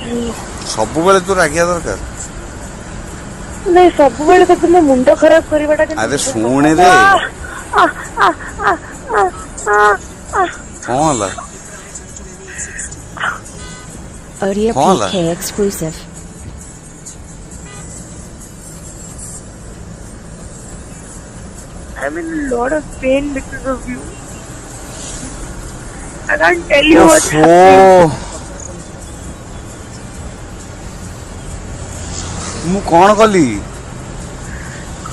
सब बेले तू रागिया दरकार नहीं सब बेले तो तुम मुंड खराब करवाटा अरे शुणे दे कौन हला Audio Hola. PK exclusive. I'm in a lot of pain because of you. I can't tell you what's happening. मु कौन कली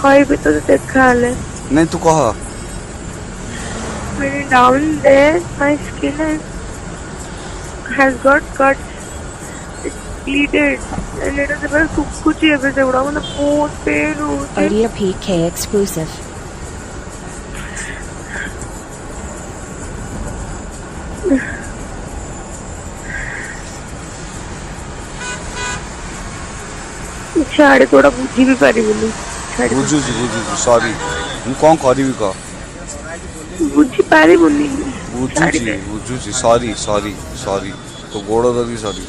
कोई भी तो देखा ले नहीं तू कह मेरे down there my skin has got cuts. It's bleeded and it is very सुकुची है वैसे उड़ा मतलब बहुत pain होती है. Audio PK exclusive. छाड़े थोड़ा बुझी भी पारी बोली बुझुची सॉरी मु कौन करी भी कह बुझी पारी बोली बुझुची सॉरी सॉरी सॉरी तो गोड़ दबी सॉरी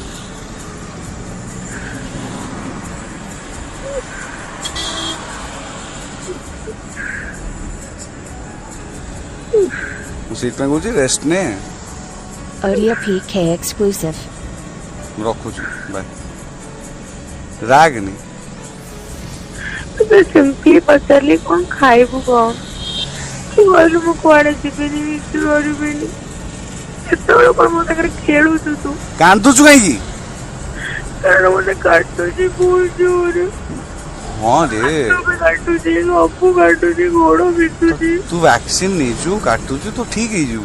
सीट में कुछ रेस्ट ने Audio PK exclusive. रखु बाय राग नहीं तो सिंपली पचारली कौन खाइबू कौन तू बोलू मु कुआडे जिबेनी तू करबेनी एतबेले कोन मो तकर खेलू तू कांदुछु काई की कारण मने काटतो जी बहुत जोर हां रे काटू जी अपू काटू जी गोड़ो बितू जी तू वैक्सीन नहीं जू काटू तो ठीक ही जू